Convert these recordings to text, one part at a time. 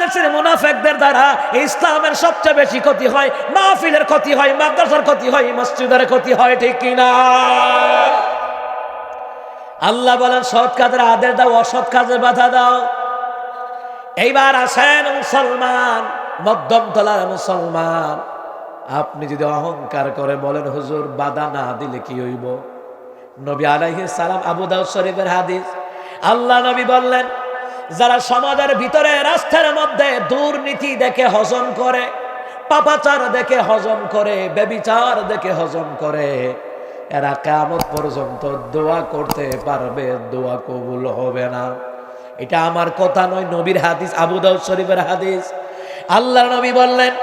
দেশের মুনাফিকদের দ্বারা ইসলামের সবচেয়ে বেশি ক্ষতি হয়, মাহফিলের ক্ষতি হয়, মাদ্রাসার ক্ষতি হয়, মসজিদের ক্ষতি হয়, ঠিক কিনা? আল্লাহ বলেন সৎ কাজের আদেশ দাও, অসৎ কাজের বাধা দাও। এইবার আসেন মুসলমান, মধ্যম তলার মুসলমান, আপনি যদি অহংকার করে বলেন হুজুর বাধা না দিলে কি হইব? নবী আলাইহিস সালাম, আবু দাউদ শরীফের হাদিস, আল্লাহ নবী বললেন যারা সমাজের ভিতরে রাস্তার মধ্যে দুর্নীতি দেখে হজম করে, পাপাচার দেখে হজম করে, ব্যভিচার দেখে হজম করে, এরা কিয়ামত পর্যন্ত দোয়া করতে পারবে, দোয়া কবুল হবে না। এটা আমার কথা নয়, নবীর হাদিস, আবু দাউদ শরীফের হাদিস। আল্লাহর নবী বললেন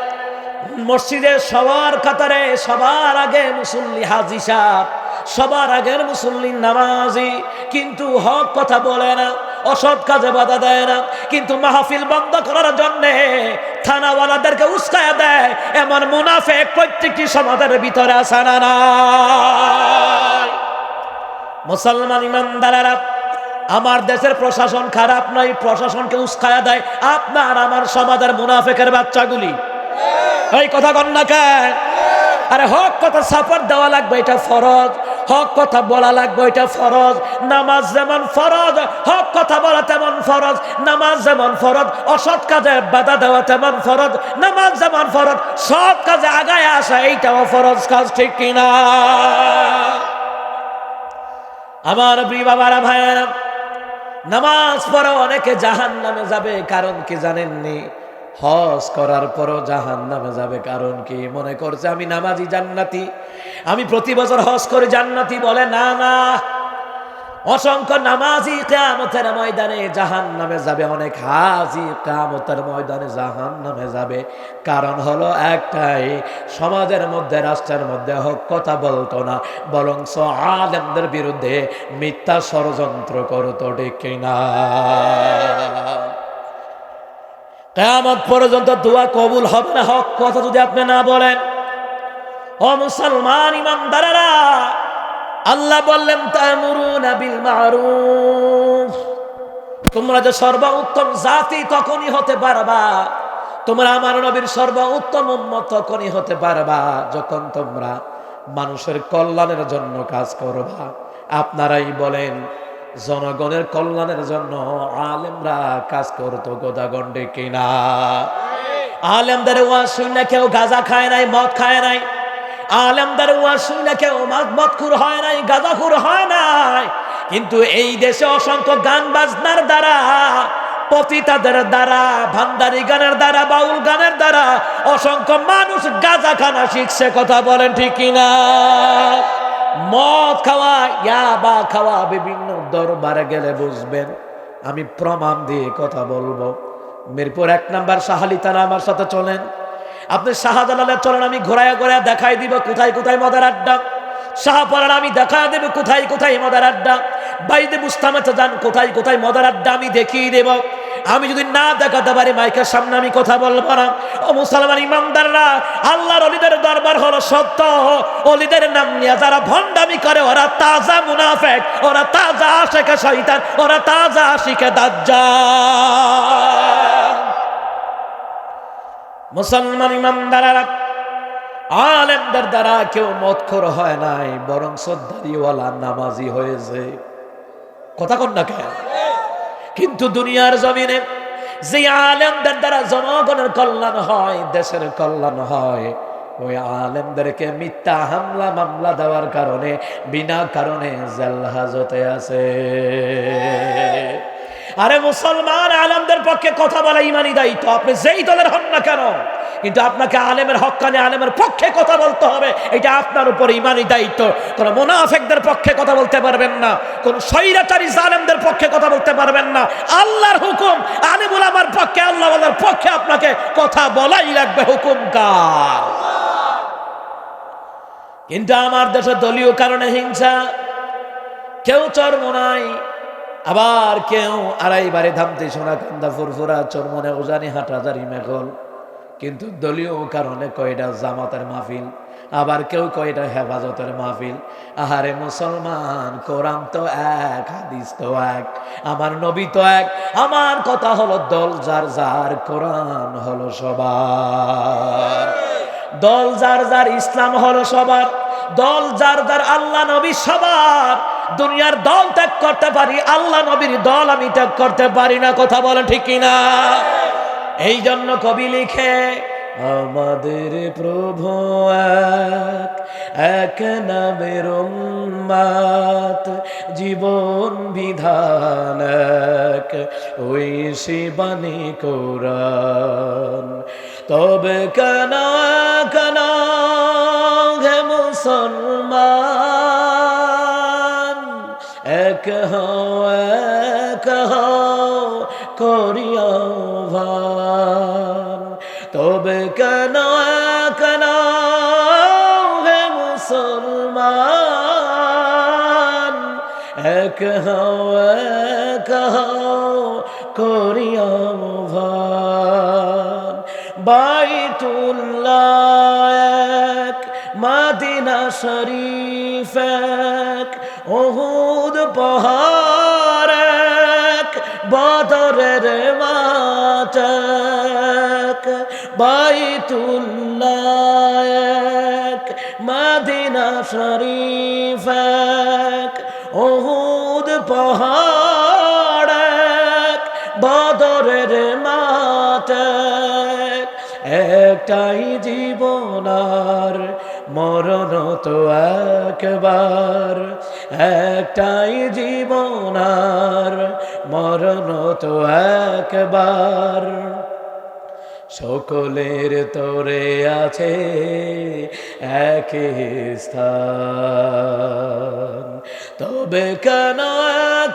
মসজিদে সবার কাতারে সবার আগে মুসল্লি হাজী সাহেব, সবার আগের মুসল্লি নামাজি, কিন্তু হক কথা বলে না, অসৎ কাজে বাধা দেয় না, কিন্তু মাহফিল বন্ধ করার জন্য থানাওয়ালাদেরকে উস্কায়া দেয়, এমন মুনাফিক প্রত্যেকটি সমাজের ভিতরে আছে না নাই? মুসলমান ইমানদারেরা, আমার দেশের প্রশাসন খারাপ নয়, প্রশাসনকে উস্কায়া দেয় আপনার আমার সমাজের মুনাফিকের বাচ্চাগুলি। এই কথা কন না কেন? আরে হক কথা সাপোর্ট দেওয়া লাগবে, এটা ফরজ। হক কথা বলা লাগবে, এটা ফরজ। নামাজ যেমন ফরজ, হক কথা বলা তেমন ফরজ। নামাজ যেমন ফরজ, অসৎ কাজে বাধা দেওয়া তেমন ফরজ। নামাজ যেমন ফরজ, সৎ কাজে আগায় আসা এইটাও ফরজ কাজ, ঠিক কিনা? আমার প্রিয় বাবারা, ভাইয়েরা, নামাজ পড়ে অনেকে জাহান্নামে যাবে, কারণ কি জানেননি? হজ করার পরও জাহান্নামে যাবে, কারণ কি? মনে করছে আমি নামাজি জান্নাতি, আমি প্রতি বছর হজ করে জান্নাতি। বলে না না, অসংখ্য নামাজি কিয়ামতের ময়দানে জাহান্নামে যাবে, অনেক হাজি কিয়ামতের ময়দানে জাহান্নামে যাবে। কারণ হলো একটাই, সমাজের মধ্যে রাষ্ট্রের মধ্যে হক কথা বলতো না, বরং আলেমদের বিরুদ্ধে মিথ্যা ষড়যন্ত্র করতো, ঠিক কিনা? কিয়ামত পর্যন্ত দোয়া কবুল হবে না হক কথা যদি আপনি না বলেন। ও মুসলমান ইমানদারেরা, আল্লাহ বললেন তা'মুরুনা বিল মা'রুফ, তোমরা যে সর্বোত্তম জাতি তখনই হতে পারবা, তোমরা আমার নবীর সর্বোত্তম উম্মত তখনই হতে পারবা যখন তোমরা মানুষের কল্যাণের জন্য কাজ করবা। আপনারাই বলেন, জনগণের কল্যাণের জন্য আলেমরা কাজ করতো গোদাগণ্ডে কিনা? আলেমদের ওয়াজ শুনে কেউ গাঁজা খায় নাই, মদ খায় নাই। আলেমদের ওয়াজ শুনে কেউ মদখুর হয় নাই, গাঁজাখুর হয় নাই। কিন্তু এই দেশে অসংখ্য গান বাজনার দ্বারা, পতিতাদের দ্বারা, ভান্ডারি গানের দ্বারা, বাউল গানের দ্বারা অসংখ্য মানুষ গাঁজা খানা শিখছে, কথা বলেন ঠিক কিনা? মদ খাওয়া, ইয়াবা খাওয়া, বিভিন্ন দরবারে গেলে বুঝবেন, আমি প্রমাণ দিয়ে কথা বলবো। মিরপুর 1 নম্বর শাহালি থানা, আমার সাথে চলেন। আপনি শাহজালালে চলেন, আমি ঘোরায় ঘোরায় দেখাই দিব কোথায় কোথায় মদের আড্ডা। শাহপাড়ার আমি দেখাই দেব কোথায় কোথায় মদের আড্ডা। বাইরে বুস্তামেতে যান, কোথায় কোথায় মদের আড্ডা আমি দেখিয়ে দেব। আমি যদি না দেখাতে পারি মাইকের সামনে আমি কথা বলবো না। ও মুসলমান ইমানদাররা, আল্লাহর ওলিদের দরবার হলো সত্য। ওলিদের নাম নিয়ে যারা ভণ্ডামি করে ওরা তাজা মুনাফিক, ওরা তাজা আশিকে শয়তান, ওরা তাজা আশিকে দাজ্জাল। মুসলমান ইমানদাররা, আলেমদের দ্বারা কেউ মদখোর হয় নাই, বরং শ্রদ্ধারিওয়ালা নামাজি হয়েছে। কথা কোন না কেন? কিন্তু দুনিয়ার জমিনে যে আলেমদের দ্বারা জনগণের কল্যাণ হয়, দেশের কল্যাণ হয়, ওই আলেমদেরকে মিথ্যা হামলা মামলা দেওয়ার কারণে বিনা কারণে জেল হাজতে আছে। আরে মুসলমান, আলেমদের পক্ষে কথা বলা ইমানি দায়িত্ব, আপনি যেই দলের হন না কেন, কিন্তু আপনাকে আলেমের হক্কানে আলেমের পক্ষে কথা বলতে হবে, এটা আপনার উপর ইমানি দায়িত্ব। কোন মুনাফিকদের পক্ষে কথা বলতে পারবেন না, কোন স্বৈরাচারী জালেমদের পক্ষে কথা বলতে পারবেন না। আল্লাহর হুকুম, আলেম উলামার পক্ষে, আল্লাহ ওয়ালার পক্ষে আপনাকে কথা বলাই লাগবে, হুকুম কার। কিন্তু আমার দেশে দলীয় কারণে হিংসা, কেউ চরমোনাই, আবার কেউ আড়াইবারে ধামতে সোনাকান্দা ফুরফুরা চরমনে উজানি হাটহাজারি মেঘল, কিন্তু দলীয় কারণে কয়টা জামাতের মাহফিল, আবার কেউ কয় এটা হেফাজতের মাহফিল। আহারে মুসলমান, কোরআন তো এক, হাদিস তো এক, আমার নবী তো এক। আমার কথা হলো দল যার যার, কোরআন হলো সবার। দল যার যার, ইসলাম হলো সবার। দল যার যার, আল্লাহ নবী সবার। দুনিয়ার দল ত্যাগ করতে পারি, আল্লাহ নবীর দল আমি ত্যাগ করতে পারি না। কথা বলেন ঠিক কিনা? এই জন্য কবি লিখে, আমাদের প্রভু এক, এক নামের উম্মত, জীবন বিধান এক, ওই শিবানী কোরআন। তবে কেন কেন হে মুসলমান, এক হও এক হও করিয়া ভান। তবে কেন কেন হে মুসলমান, এক হও এক হও করিয়া ভান। বাইতুল্লাহ এক, মদিনা শরীফ এক, উহুদ পাহাড় এক, বদরের মাঠ এক। বাইতুল্লাহ এক, মদিনা শরীফ এক, উহুদ পাহাড় এক, বদরের মাঠ এক। একটাই জীবন আর মরণ তো একবার, একটাই জীবন আর মরণ তো একবার। সকলের তোরে আছে একই স্থান। তবে কেন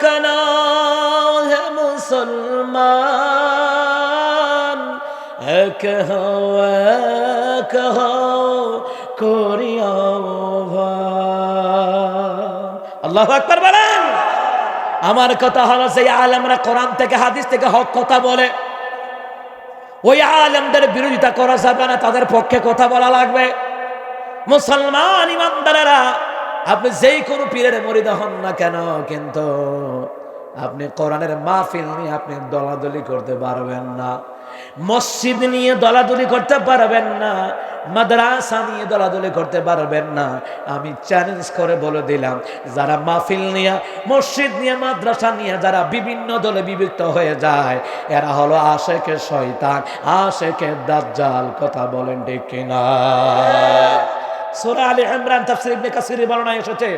কেন হে মুসলমান, এক হও এক হও করিয়া ভান। আল্লাহু আকবার বলেন। আমার কথা হলো, সেই আলেমরা কোরআন থেকে হাদিস থেকে হক কথা বলে, ওই আলেমদের বিরোধিতা করা যাবে না, তাদের পক্ষে কথা বলা লাগবে। মুসলমান ইমানদারেরা, আপনি যেই কোনো পীরের মুরিদ হন না কেন, কিন্তু আপনি কোরআনের মাহফিল নিয়ে আপনি দলাদলি করতে পারবেন না। মসজিদ নিয়ে দলাদলি করতে পারবেন না, মাদ্রাসা নিয়ে দলাদলি করতে পারবেন না। আমি চ্যালেঞ্জ করে বলে দিলাম, যারা মাহফিল নিয়ে, মসজিদ নিয়ে, মাদ্রাসা নিয়ে যারা বিভিন্ন দলে বিভক্ত হয়ে যায়, এরা হলো আশেকে শয়তান, আশেকে দাজ্জাল। কথা বলেন ঠিক কিনা? সূরা আলে ইমরান তাফসীর ইবনে কাসির বর্ণনায় এসেছে,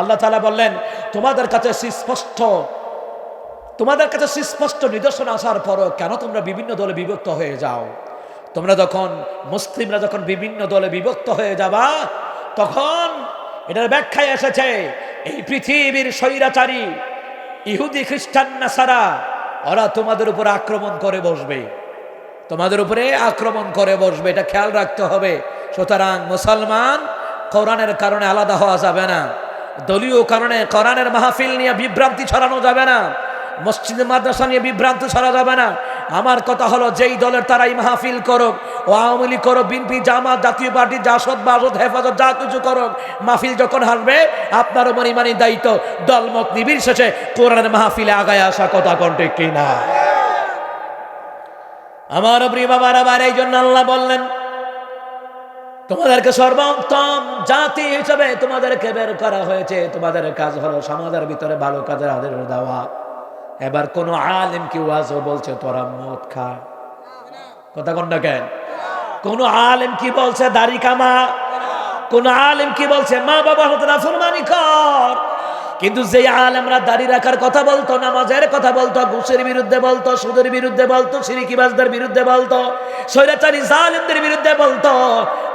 আল্লাহ তাআলা বললেন, তোমাদের কাছে সুস্পষ্ট নিদর্শন আসার পরও কেন তোমরা বিভিন্ন দলে বিভক্ত হয়ে যাও? তোমরা যখন, মুসলিমরা যখন বিভিন্ন দলে বিভক্ত হয়ে যাবা, তখন এটার ব্যাখ্যায় এসেছে, এই পৃথিবীর স্বৈরাচারী ইহুদি খ্রিস্টান নাসারা ওরা তোমাদের উপর আক্রমণ করে বসবে, তোমাদের উপরে আক্রমণ করে বসবে, এটা খেয়াল রাখতে হবে। সুতরাং মুসলমান, কোরআনের কারণে আলাদা হওয়া যাবে না, দলীয় কারণে কোরআনের মাহফিল নিয়ে বিভ্রান্তি ছড়ানো যাবে না, মসজিদ মাদ্রাসা নিয়ে বিভ্রান্ত ছড়া যাবে না। আমার কথা হলো, যেই দলের তারাই মাহফিল করুক, ও আওয়ামী লীগ করুক, বিএনপি, জামাত, জাতীয় পার্টি, জাসদ, বাসদ, হেফাজত, যা কিছু করুক, মাহফিল যখন হারবে, আপনার উপর ইমানি দায়িত্ব দলমত নির্বিশেষে কোরআনের মাহফিলে আগায় আসা। কথা কোন ঠিক কিনা? আমার প্রিয় বাবার, আবার এই জন্য আল্লাহ বললেন, তোমাদেরকে সর্বোত্তম জাতি হিসেবে তোমাদেরকে বের করা হয়েছে। তোমাদের কাজ হলো সমাজের ভিতরে ভালো কাজের আদেশ দেওয়া। এবার কোন আলেম কি ওয়াজও বলছে তোরা মদ খা? কথা কোন না কেন? কোন আলেম কি বলছে দাড়ি কামা? কোন আলেম কি বলছে মা বাবা হতে নাফরমানি কর? কিন্তু যে আলেমরা দাড়ি রাখার কথা বলতো, নামাজের কথা বলতো, ঘুষের বিরুদ্ধে বলতো, সুদের বিরুদ্ধে বলতো, শিরকিবাজদের বিরুদ্ধে বলতো, স্বৈরাচারী জালেমদের বিরুদ্ধে বলতো,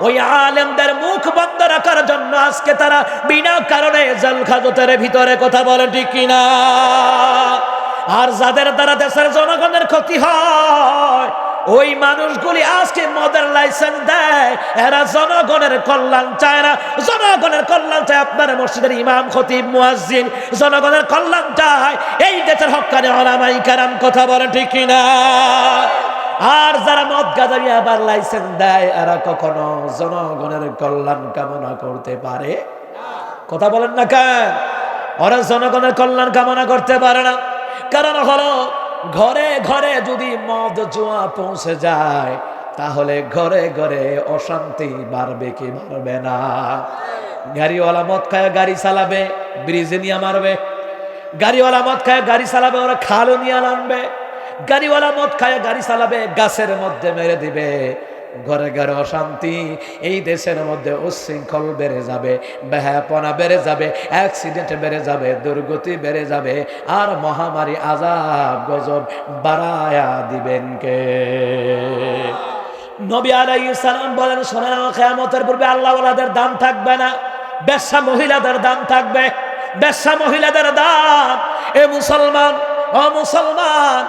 ওই আলেমদের মুখ বন্ধ রাখার জন্য আজকে তারা বিনা কারণে জেলখাজতের ভিতরে। কথা বলে ঠিক কিনা? আর যাদের দ্বারা দেশের জনগণের ক্ষতি হয়, ওই মানুষগুলি আজকে মদের লাইসেন্স দেয়, এরা জনগণের কল্যাণ চায় না। জনগণের কল্যাণ চায় আপনার মসজিদের ইমাম, খতিব, মুয়াজ্জিন, জনগণের কল্যাণ চায় এই দেশের হক্কানি উলামায়ে কেরাম। কথা বলেন ঠিক কিনা? আর যারা মদ গাঁজা নিয়ে আবার লাইসেন্স দেয় এরা কখনো জনগণের কল্যাণ কামনা করতে পারে? কথা বলেন না কেন? ওরা জনগণের কল্যাণ কামনা করতে পারে না। কারণ হলো ঘরে ঘরে যদি মদ জুয়া পৌঁছে যায় তাহলে ঘরে ঘরে অশান্তি বাড়বে কি বাড়বে না? গাড়িওয়ালা মদ খায় গাড়ি চালাবে, ব্রিজে নিয়ে মারবে। গাড়িওয়ালা মদ খায় গাড়ি চালাবে, ওরা খালও নিয়ে আনবে। গাড়িওয়ালা মদ খায় গাড়ি চালাবে, গাছের মধ্যে মেরে দিবে। ঘরে ঘরে অশান্তি, এই দেশের মধ্যে উচ্ছৃঙ্খল বেড়ে যাবে, বেহায়াপনা বেড়ে যাবে, অ্যাক্সিডেন্ট বেড়ে যাবে, দুর্গতি বেড়ে যাবে, আর মহামারী আযাব গজব বাড়ায়া দিবেন কে? নবী আলাইহিস সালাম বলেন, শোনেন, কিয়ামতের পূর্বে আল্লাহ ওয়ালাদের দাম থাকবে না, বেশ্যা মহিলাদের দাম থাকবে। বেশ্যা মহিলাদের দাম। এ মুসলমান, ও মুসলমান,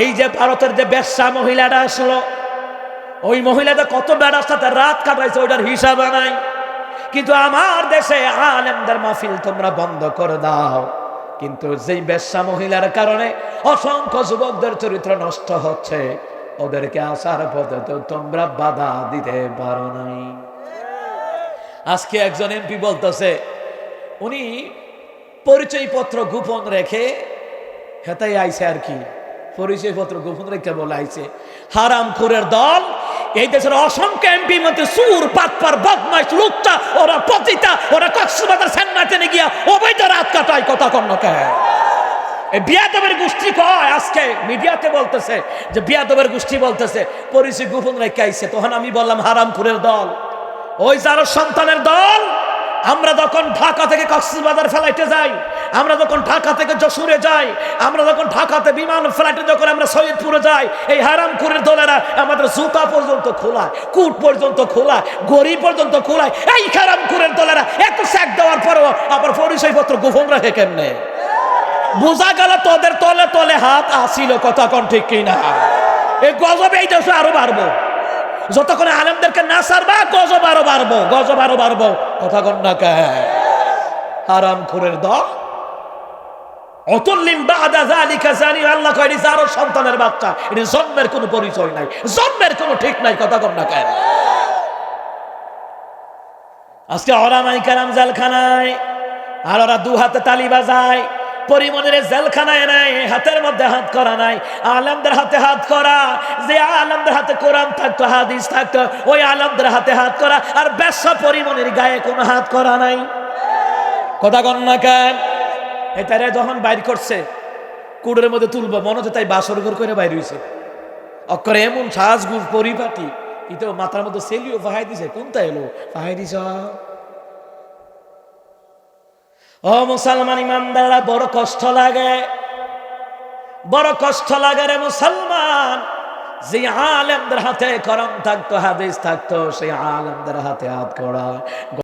এই যে ভারতের যে বেশ্যা মহিলাটা আসলো, ওই মহিলাটা কত বেড়ার সাথে রাত কাটাইছে ওইটার হিসাব নাই। কিন্তু আমার দেশে আলেমদের মাহফিল তোমরা বন্ধ করে দাও, কিন্তু যেই বেশ্যা মহিলার কারণে অসংখ্য যুবকদের চরিত্র নষ্ট হচ্ছে, ওদেরকে আসার পথে তো তোমরা বাধা দিতে পারো নাই। আজকে একজন এমপি বলতেছে উনি পরিচয়পত্র গোপন রেখে হেতাই আইছে, আর কি পরিচয়পত্র গোপন রেখে বলে আইছে। হারামখোরের দল, এই দেশের অসংখ্য এমপি মধ্যে সুর পাতপার বদমাইশ লুচ্চা, ওরা পতিতা, ওরা কক্সবাজার সেন্ট গিয়া অবৈধ রাত কাটায়। কথা কন্ন কে? এই বিয়াদবের গোষ্ঠী কয়, আজকে মিডিয়াতে বলতেছে যে বিয়াদবের গোষ্ঠী বলতেছে পরিচয় গোপন রেখে আইছে। তখন আমি বললাম হারামখোরের দল, ওই যার সন্তানের দল। আমরা যখন ঢাকা থেকে কক্সবাজার ফ্লাইটে যাই, আমরা যখন ঢাকা থেকে যশোরে যাই, আমরা যখন ঢাকাতে বিমান ফ্লাইটে যখন আমরা সৈয়দপুরে যাই, এই হারামখোরের দলেরা আমাদের জুতা পর্যন্ত খোলায়, কুট পর্যন্ত খোলায়, গড়ি পর্যন্ত খোলায়। এই হারামখোরের দলেরা এত স্যাক দেওয়ার পরেও আবার পরিচয়পত্র গোপন রাখে কেমনে? বোঝা গেল তোদের তলে তলে হাত আসিল। কথা কোন ঠিক কিনা? এই গজব এই দেশে আরো বাড়বো, যতক্ষণ আলেমদেরকে না ছাড়বা গজব আরো বাড়বো, গজব আরো বাড়বো। কথা কন না কে? হারামখোরের দল। অতুল্লিম বাদা যালিকা জানি, আল্লাহ কয় এটা আরো সন্তানের বাচ্চা, এটা জন্মের কোনো পরিচয় নাই, জন্মের কোনো ঠিক নাই। কথা কন না কেন? আজকে ওলামায়ে কেরাম জেলখানায়, আর ওরা দু হাতে তালি বাজায়। পরিমনির জেলখানায় নাই, হাতের মধ্যে হাত করা নাই, আলেমদের হাতে হাত করা। যে আলেমদের হাতে কোরআন থাকতো, হাদিস থাকতো, ওই আলেমদের হাতে হাত করা। আর বেশ্যা পরিমনির গায়ে কোনো হাত করা নাই। কথা কন না কেন? এটারে যখন বাইর করছে কুড়ের মধ্যে তুলবো মনে হচ্ছে তাই বাসর ঘর করে বাইর হয়েছে। অক্ষরে এমন সাজগুজ পরিপাটি, কিন্তু মাথার মধ্যে সেলিও ফাহাই দিছে। কোনটা এলো ফাহাই দিছ? ও মুসলমান ইমানদাররা, বড় কষ্ট লাগে, বড় কষ্ট লাগে রে মুসলমান। যে আলেমদের হাতে কোরআন থাকতো, হাদিস থাকতো, সেই আলেমদের হাতে হাত করা।